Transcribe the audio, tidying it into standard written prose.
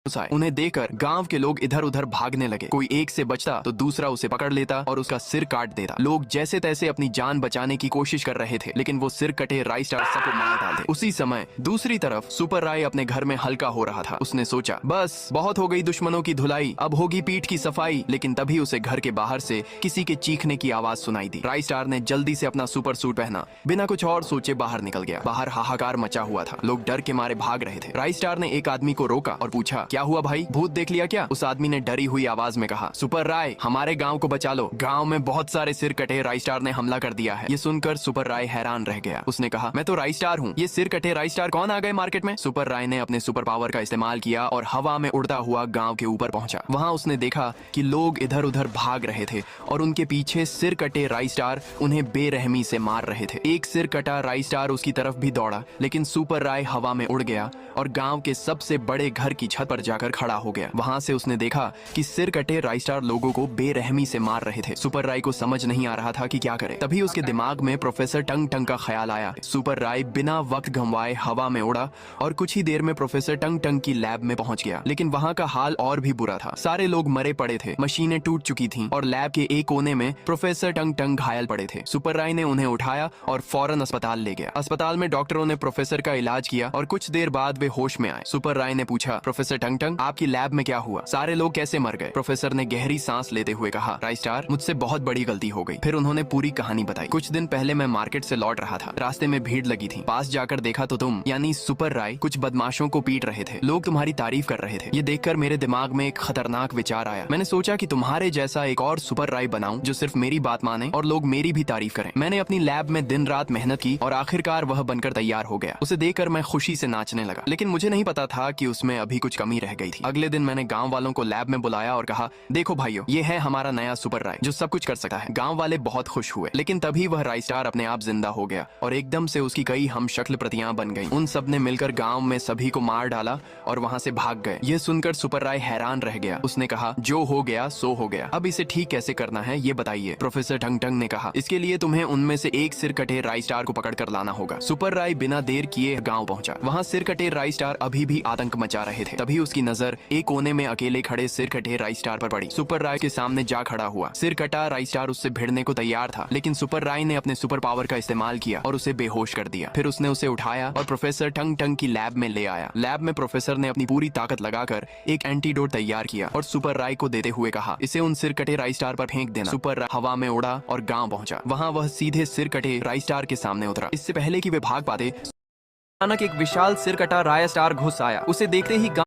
आए। उन्हें देखकर गांव के लोग इधर उधर भागने लगे। कोई एक से बचता तो दूसरा उसे पकड़ लेता और उसका सिर काट देता। लोग जैसे तैसे अपनी जान बचाने की कोशिश कर रहे थे, लेकिन वो सिर कटे राई स्टार सबको मार डालते। उसी समय दूसरी तरफ सुपर राय अपने घर में हल्का हो रहा था। उसने सोचा बस बहुत हो गई दुश्मनों की धुलाई, अब होगी पीठ की सफाई। लेकिन तभी उसे घर के बाहर से किसी के चीखने की आवाज सुनाई दी। राय स्टार ने जल्दी से अपना सुपर सूट पहना, बिना कुछ और सोचे बाहर निकल गया। बाहर हाहाकार मचा हुआ था, लोग डर के मारे भाग रहे थे। राय स्टार ने एक आदमी को रोका और पूछा, क्या हुआ भाई, भूत देख लिया क्या? उस आदमी ने डरी हुई आवाज में कहा, सुपर राय हमारे गांव को बचा लो, गांव में बहुत सारे सिर कटे राय स्टार ने हमला कर दिया है। ये सुनकर सुपर राय हैरान रह गया। उसने कहा, मैं तो राय स्टार हूँ, ये सिर कटे राय स्टार कौन आ गए मार्केट में? सुपर राय ने अपने सुपर पावर का इस्तेमाल किया और हवा में उड़ता हुआ गांव के ऊपर पहुंचा। वहां उसने देखा कि लोग इधर उधर भाग रहे थे और उनके पीछे सिर कटे राय स्टार उन्हें बेरहमी से मार रहे थे। एक सिर कटा राय स्टार उसकी तरफ भी दौड़ा, लेकिन सुपर राय हवा में उड़ गया और गांव के सबसे बड़े घर की छत पर जाकर खड़ा हो गया। वहां से उसने देखा कि सिर कटे राय स्टार लोगों को बेरहमी से मार रहे थे। सुपर राय को समझ नहीं आ रहा था कि क्या करे। तभी उसके दिमाग में प्रोफेसर टंग टंग का ख्याल आया। सुपर राय बिना वक्त गंवाए हवा में उड़ा और कुछ ही देर में प्रोफेसर टंग टंग की लैब में पहुंच गया। लेकिन वहां का हाल और भी बुरा था। सारे लोग मरे पड़े थे, मशीनें टूट चुकी थीं और लैब के एक कोने में प्रोफेसर टंग टंग घायल पड़े थे। सुपर राय ने उन्हें उठाया और फौरन अस्पताल ले गया। अस्पताल में डॉक्टरों ने प्रोफेसर का इलाज किया और कुछ देर बाद वे होश में आए। सुपर राय ने पूछा, प्रोफेसर टंग टंग आपकी लैब में क्या हुआ, सारे लोग कैसे मर गए? प्रोफेसर ने गहरी सांस लेते हुए कहा, राय स्टार मुझसे बहुत बड़ी गलती हो गई। फिर उन्होंने पूरी कहानी बताई। कुछ दिन पहले मैं मार्केट से लौट रहा था, रास्ते में भीड़ लगी थी। पास जाकर देखा तो तुम यानी सुपर राय कुछ बदमाशों को पीट रहे थे। लोग तुम्हारी तारीफ कर रहे थे। ये देखकर मेरे दिमाग में एक खतरनाक विचार आया। मैंने सोचा कि तुम्हारे जैसा एक और सुपर राय बनाऊं जो सिर्फ मेरी बात माने और लोग मेरी भी तारीफ करें। मैंने अपनी लैब में दिन रात मेहनत की और आखिरकार वह बनकर तैयार हो गया। उसे देखकर मैं खुशी से नाचने लगा, लेकिन मुझे नहीं पता था कि उसमें अभी कुछ कमी रह गई थी। अगले दिन मैंने गांव वालों को लैब में बुलाया और कहा, देखो भाइयों, ये है हमारा नया सुपर राय जो सब कुछ कर सकता है। गांव वाले बहुत खुश हुए, लेकिन तभी वह राय स्टार अपने आप जिंदा हो गया और एकदम से उसकी कई हम शक्ल प्रतियां बन गईं। उन सब ने मिलकर गांव में सभी को मार डाला और वहां से भाग गए। ये सुनकर सुपर राय हैरान रह गया। उसने कहा, जो हो गया सो हो गया, अब इसे ठीक कैसे करना है ये बताइए। प्रोफेसर टंग टंग ने कहा, इसके लिए तुम्हें उनमें से एक सिर कटे राय स्टार को पकड़ कर लाना होगा। सुपर राय बिना देर किए गांव पहुंचा। वहां सिर कटे राय स्टार अभी भी आतंक मचा रहे थे। तभी उसकी नजर एक कोने में अकेले खड़े सिर कटे राय स्टार पर पड़ी। सुपर राय के सामने जा खड़ा हुआ। सिर कटा राय स्टार उससे भिड़ने को तैयार था, लेकिन सुपर राय ने अपने सुपर पावर का इस्तेमाल किया और उसे बेहोश कर दिया। फिर उसने उसे उठाया और प्रोफेसर टंग टंग की लैब में ले आया। लैब में प्रोफेसर ने अपनी पूरी ताकत लगाकर एक एंटीडोट तैयार किया और सुपर राय को देते हुए कहा, इसे उन सिर कटे राय स्टार पर फेंक देना। सुपर राय हवा में उड़ा और गांव पहुंचा। वहां वह सीधे सिर कटे राय स्टार के सामने उतरा। इससे पहले कि वे भाग पाते, अचानक एक विशाल सिर कटा राय स्टार घुस आया। उसे देखते ही